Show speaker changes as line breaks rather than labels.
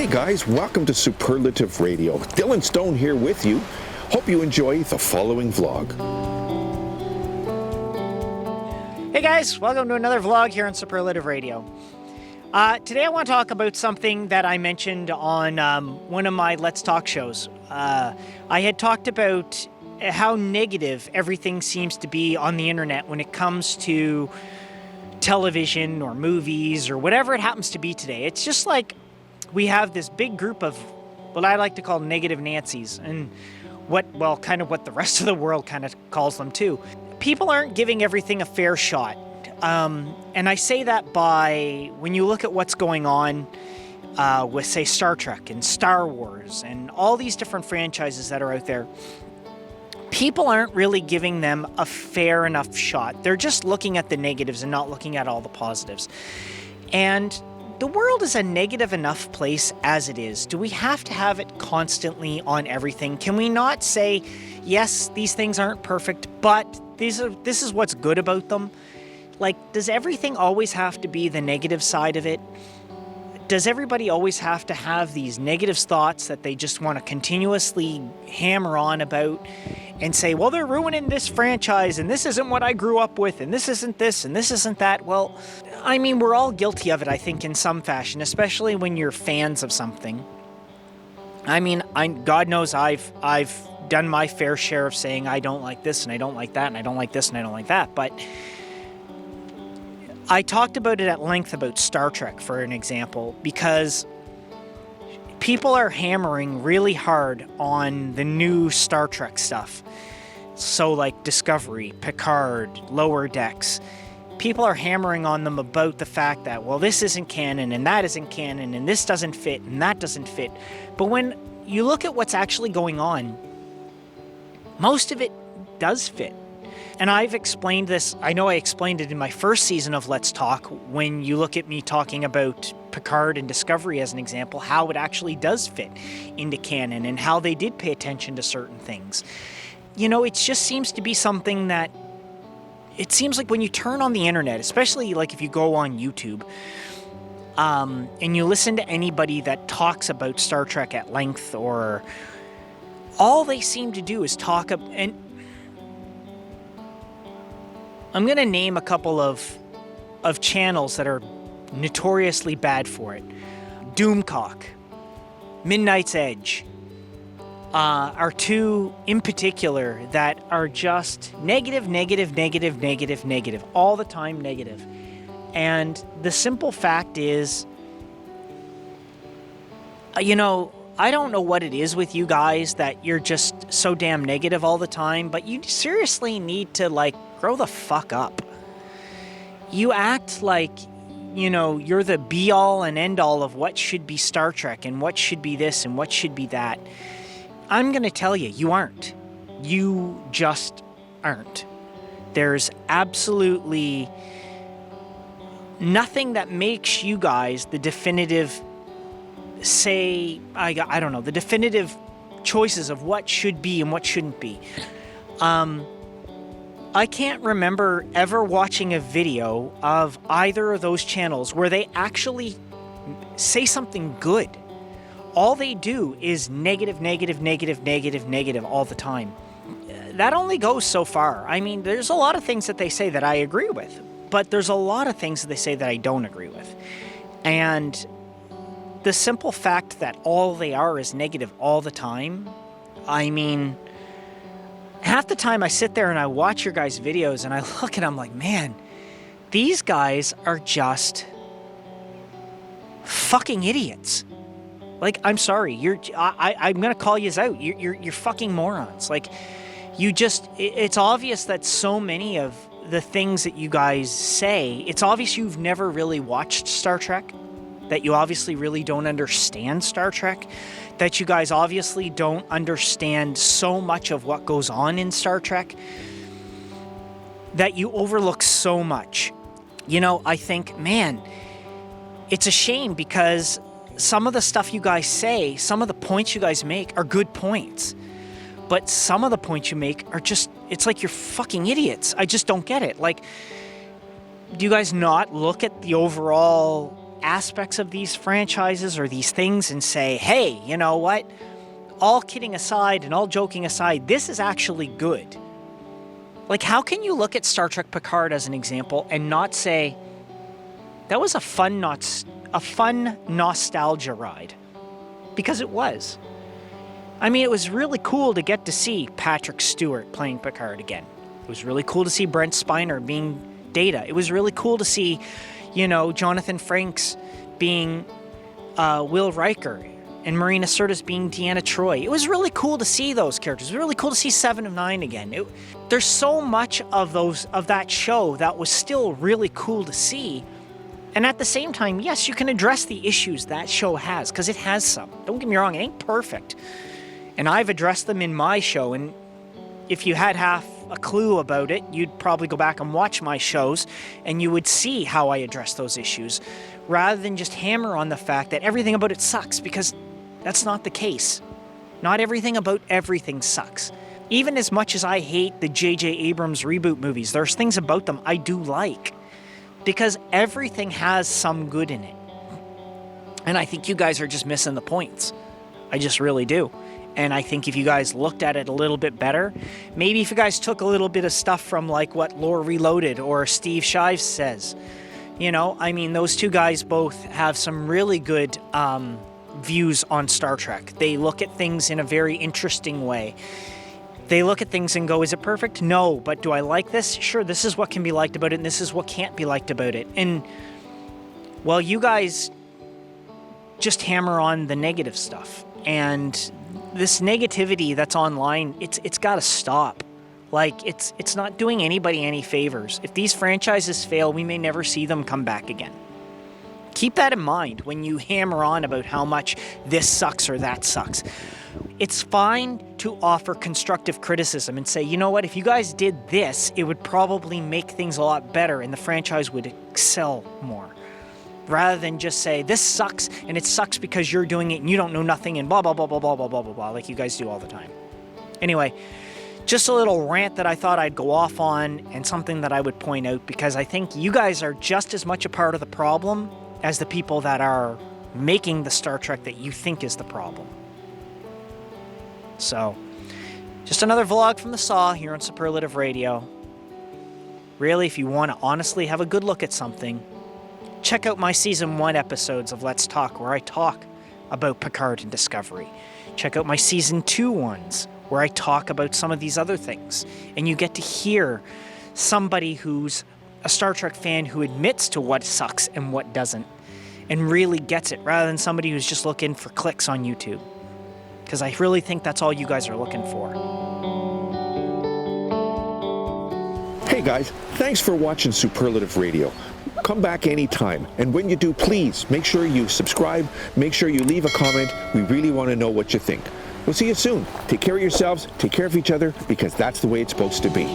Hey guys, welcome to Superlative Radio. Dylan Stone here with you. Hope you enjoy the following vlog.
Hey guys, welcome to another vlog here on Superlative Radio. Today I want to talk about something that I mentioned on one of my Let's Talk shows. I had talked about how negative everything seems to be on the internet when it comes to television or movies or whatever it happens to be today. It's just like we have this big group of what I like to call negative Nancy's, and kind of what the rest of the world kind of calls them too. People aren't giving everything a fair shot. And I say that by when you look at what's going on with, say, Star Trek and Star Wars and all these different franchises that are out there, people aren't really giving them a fair enough shot. They're just looking at the negatives and not looking at all the positives. And the world is a negative enough place as it is. Do we have to have it constantly on everything? Can we not say, yes, these things aren't perfect, but this is what's good about them? Like, does everything always have to be the negative side of it? Does everybody always have to have these negative thoughts that they just want to continuously hammer on about and say, well, they're ruining this franchise and this isn't what I grew up with and this isn't this and this isn't that? Well, I mean, we're all guilty of it, I think, in some fashion, especially when you're fans of something. I mean, God knows I've done my fair share of saying I don't like this and I don't like that and I don't like this and I don't like that, but I talked about it at length about Star Trek, for an example, because people are hammering really hard on the new Star Trek stuff. So like Discovery, Picard, Lower Decks. People are hammering on them about the fact that, well, this isn't canon and that isn't canon and this doesn't fit and that doesn't fit. But when you look at what's actually going on, most of it does fit. And I've explained this, I know I explained it in my first season of Let's Talk, when you look at me talking about Picard and Discovery as an example, how it actually does fit into canon and how they did pay attention to certain things. You know, it just seems to be something that, it seems like when you turn on the internet, especially like if you go on YouTube, and you listen to anybody that talks about Star Trek at length, or all they seem to do is talk about, and I'm going to name a couple of channels that are notoriously bad for it. Doomcock, Midnight's Edge, are two in particular that are just negative, all the time negative. And the simple fact is, you know, I don't know what it is with you guys that you're just so damn negative all the time, but you seriously need to, like, grow the fuck up. You act like, you know, you're the be-all and end-all of what should be Star Trek and what should be this and what should be that. I'm going to tell you, you aren't. You just aren't. There's absolutely nothing that makes you guys the definitive, say, I don't know, the definitive choices of what should be and what shouldn't be. I can't remember ever watching a video of either of those channels where they actually say something good. All they do is negative all the time. That only goes so far. I mean, there's a lot of things that they say that I agree with, but there's a lot of things that they say that I don't agree with. And the simple fact that all they are is negative all the time, I mean, half the time I sit there and I watch your guys' videos and I look and I'm like, man, these guys are just fucking idiots. Like, I'm sorry, I'm gonna call yous out. You're fucking morons. Like, it's obvious that so many of the things that you guys say, it's obvious you've never really watched Star Trek, that you obviously really don't understand Star Trek, that you guys obviously don't understand so much of what goes on in Star Trek, that you overlook so much. You know, I think, man, it's a shame because some of the stuff you guys say, some of the points you guys make are good points. But some of the points you make are just, it's like you're fucking idiots. I just don't get it. Like, do you guys not look at the overall aspects of these franchises or these things and say, hey, you know what? All kidding aside and all joking aside, this is actually good. Like, how can you look at Star Trek Picard as an example and not say, that was a fun nostalgia ride? Because it was. I mean, it was really cool to get to see Patrick Stewart playing Picard again. It was really cool to see Brent Spiner being Data. It was really cool to see, Jonathan Frakes being Will Riker and Marina Sirtis being Deanna Troi. It was really cool to see those characters. It was really cool to see Seven of Nine again. There's so much of that show that was still really cool to see. And at the same time, yes, you can address the issues that show has, because it has some. Don't get me wrong, it ain't perfect. And I've addressed them in my show, and if you had half a clue about it, you'd probably go back and watch my shows, and you would see how I address those issues, rather than just hammer on the fact that everything about it sucks, because that's not the case. Not everything about everything sucks. Even as much as I hate the J.J. Abrams reboot movies, there's things about them I do like, because everything has some good in it. And I think you guys are just missing the points. I just really do. And I think if you guys looked at it a little bit better, maybe if you guys took a little bit of stuff from like what Lore Reloaded or Steve Shives says, those two guys both have some really good views on Star Trek. They look at things in a very interesting way. They look at things and go, is it perfect? No, but do I like this? Sure, this is what can be liked about it, and this is what can't be liked about it. And, well, you guys just hammer on the negative stuff. And this negativity that's online, it's got to stop. Like, it's not doing anybody any favors. If these franchises fail, we may never see them come back again. Keep that in mind when you hammer on about how much this sucks or that sucks. It's fine to offer constructive criticism and say, you know what, if you guys did this, it would probably make things a lot better and the franchise would excel more. Rather than just say, this sucks, and it sucks because you're doing it and you don't know nothing and blah, blah, blah, blah, blah, blah, blah, blah, blah, like you guys do all the time. Anyway, just a little rant that I thought I'd go off on and something that I would point out, because I think you guys are just as much a part of the problem as the people that are making the Star Trek that you think is the problem. So, just another vlog from the Saw here on Superlative Radio. Really, if you want to honestly have a good look at something, check out my Season 1 episodes of Let's Talk, where I talk about Picard and Discovery. Check out my Season 2 ones, where I talk about some of these other things. And you get to hear somebody who's a Star Trek fan who admits to what sucks and what doesn't, and really gets it, rather than somebody who's just looking for clicks on YouTube. Because I really think that's all you guys are looking for.
Hey guys, thanks for watching Superlative Radio. Come back anytime, and when you do, please make sure you subscribe, make sure you leave a comment. We really want to know what you think. We'll see you soon. Take care of yourselves, take care of each other, because that's the way it's supposed to be.